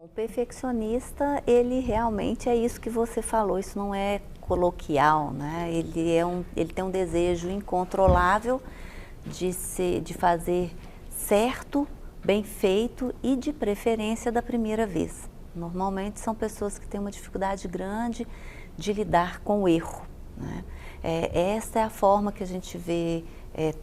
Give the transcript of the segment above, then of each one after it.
O perfeccionista, ele realmente é isso que você falou, isso não é coloquial, né? Ele tem um desejo incontrolável de fazer certo, bem feito e de preferência da primeira vez. Normalmente são pessoas que têm uma dificuldade grande de lidar com o erro, né? Essa é a forma que a gente vê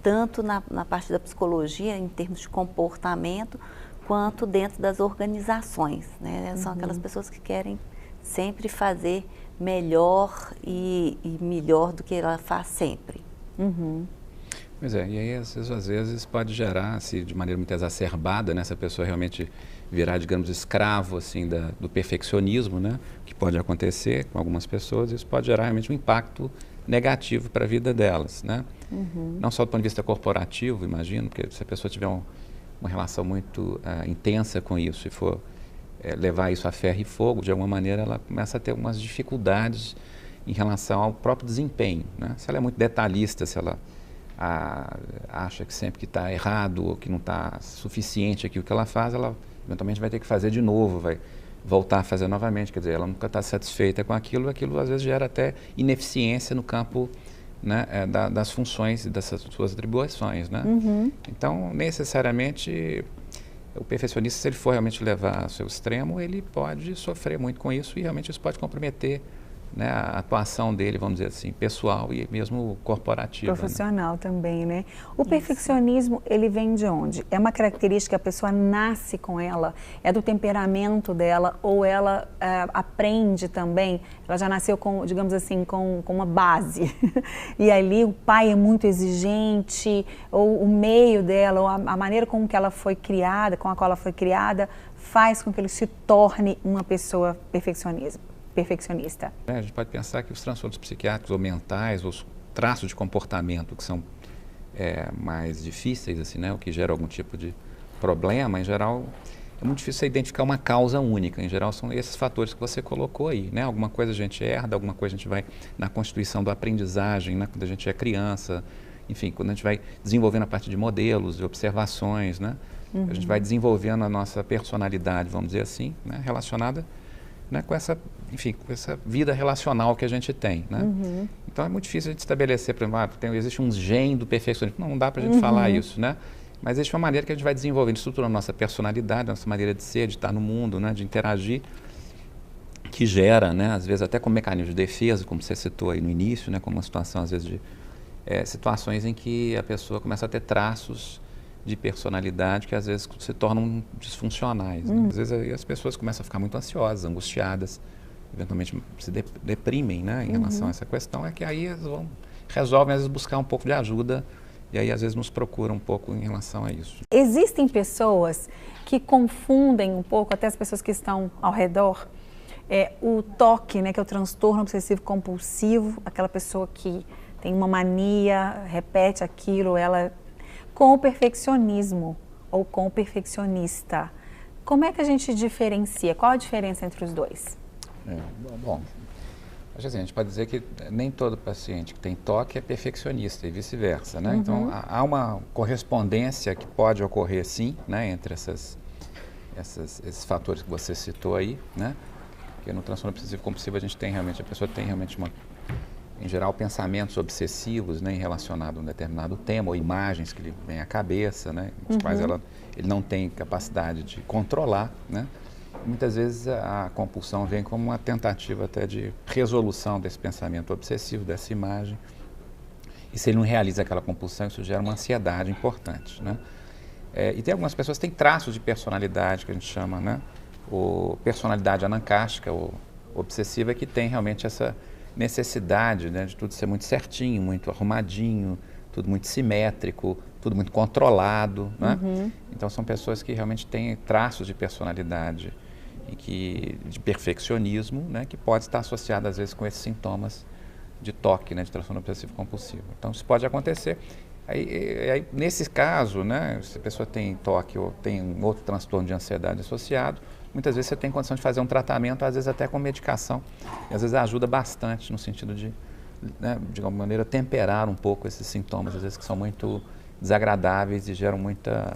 tanto na parte da psicologia, em termos de comportamento, quanto dentro das organizações, né? São aquelas pessoas que querem sempre fazer melhor e melhor do que ela faz sempre. Pois é, e aí às vezes pode gerar, se de maneira muito exacerbada, né, se a pessoa realmente virar, digamos, escravo assim, do perfeccionismo, né, que pode acontecer com algumas pessoas, isso pode gerar realmente um impacto negativo para a vida delas, né? Não só do ponto de vista corporativo, imagino, porque se a pessoa tiver uma relação muito intensa com isso e for levar isso a ferro e fogo, de alguma maneira ela começa a ter algumas dificuldades em relação ao próprio desempenho, né? Se ela é muito detalhista, se ela acha que sempre que está errado ou que não está suficiente aquilo que ela faz, ela eventualmente vai ter que fazer de novo, vai voltar a fazer novamente, quer dizer, ela nunca está satisfeita com aquilo às vezes gera até ineficiência no campo, né, das funções e dessas suas atribuições, né? Então, necessariamente, o perfeccionista, se ele for realmente levar ao seu extremo, ele pode sofrer muito com isso e realmente isso pode comprometer, né, a atuação dele, vamos dizer assim, pessoal e mesmo corporativa. Profissional, né? Também, né? O perfeccionismo, ele vem de onde? É uma característica que a pessoa nasce com ela? É do temperamento dela? Ou ela aprende também? Ela já nasceu com, digamos assim, com uma base. E ali o pai é muito exigente, ou o meio dela, ou a maneira com que ela foi criada, com a qual ela foi criada, faz com que ele se torne uma pessoa perfeccionista. A gente pode pensar que os transtornos psiquiátricos ou mentais, os traços de comportamento que são mais difíceis, assim, né, o que gera algum tipo de problema, em geral, é muito difícil você identificar uma causa única. Em geral, são esses fatores que você colocou aí, né? Alguma coisa a gente herda, alguma coisa a gente vai na constituição da aprendizagem, né, quando a gente é criança, enfim, quando a gente vai desenvolvendo a parte de modelos e observações, né? A gente vai desenvolvendo a nossa personalidade, vamos dizer assim, né, relacionada, né, com essa, enfim, com essa vida relacional que a gente tem, né? Então é muito difícil de estabelecer, por exemplo, existe um gene do perfeccionismo, não dá para a gente falar isso, né? Mas existe uma maneira que a gente vai desenvolvendo, estruturando a nossa personalidade, a nossa maneira de ser, de estar no mundo, né, de interagir, que gera, né, às vezes até como mecanismo de defesa, como você citou aí no início, né, como uma situação às vezes de situações em que a pessoa começa a ter traços de personalidade que às vezes se tornam disfuncionais, né? Às vezes aí as pessoas começam a ficar muito ansiosas, angustiadas, eventualmente se deprimem, né, em relação a essa questão, é que aí elas resolvem às vezes buscar um pouco de ajuda e aí às vezes nos procuram um pouco em relação a isso. Existem pessoas que confundem um pouco, até as pessoas que estão ao redor, o TOC, né, que é o transtorno obsessivo compulsivo, aquela pessoa que tem uma mania, repete aquilo, ela com o perfeccionismo ou com o perfeccionista. Como é que a gente diferencia? Qual a diferença entre os dois? Bom, acho assim, a gente pode dizer que nem todo paciente que tem TOC é perfeccionista e vice-versa, né? Então, há uma correspondência que pode ocorrer, sim, né, entre esses fatores que você citou aí, né? Porque no transtorno obsessivo compulsivo a pessoa tem realmente em geral, pensamentos obsessivos, né, relacionados a um determinado tema ou imagens que lhe vêm à cabeça, né, os quais ele não tem capacidade de controlar, né. Muitas vezes a compulsão vem como uma tentativa até de resolução desse pensamento obsessivo, dessa imagem. E se ele não realiza aquela compulsão, isso gera uma ansiedade importante, né. E tem algumas pessoas que têm traços de personalidade, que a gente chama, né, ou personalidade anancástica ou obsessiva, que tem realmente essa necessidade, né, de tudo ser muito certinho, muito arrumadinho, tudo muito simétrico, tudo muito controlado, né? Então são pessoas que realmente têm traços de personalidade e de perfeccionismo, né, que pode estar associado às vezes com esses sintomas de TOC, né, de transtorno obsessivo compulsivo. Então isso pode acontecer. Aí, nesse caso, né, se a pessoa tem TOC ou tem um outro transtorno de ansiedade associado, muitas vezes você tem condição de fazer um tratamento, às vezes até com medicação, e às vezes ajuda bastante no sentido de, né, de alguma maneira, temperar um pouco esses sintomas, às vezes que são muito desagradáveis e geram muita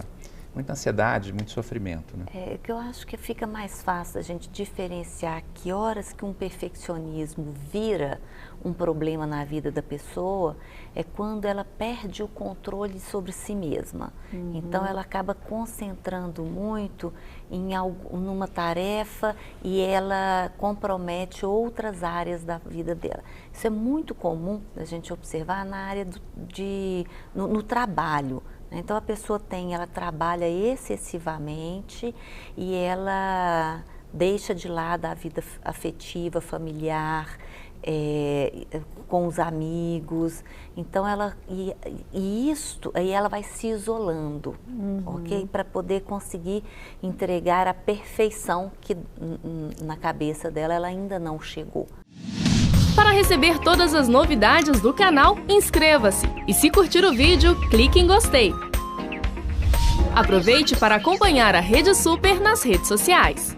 muita ansiedade, muito sofrimento, né? É que eu acho que fica mais fácil a gente diferenciar que horas que um perfeccionismo vira um problema na vida da pessoa é quando ela perde o controle sobre si mesma. Então ela acaba concentrando muito numa tarefa e ela compromete outras áreas da vida dela. Isso é muito comum a gente observar na área no trabalho. Então a pessoa ela trabalha excessivamente e ela deixa de lado a vida afetiva, familiar, com os amigos. Então aí ela vai se isolando, ok? Para poder conseguir entregar a perfeição que na cabeça dela ela ainda não chegou. Para receber todas as novidades do canal, inscreva-se e se curtir o vídeo, clique em gostei. Aproveite para acompanhar a Rede Super nas redes sociais.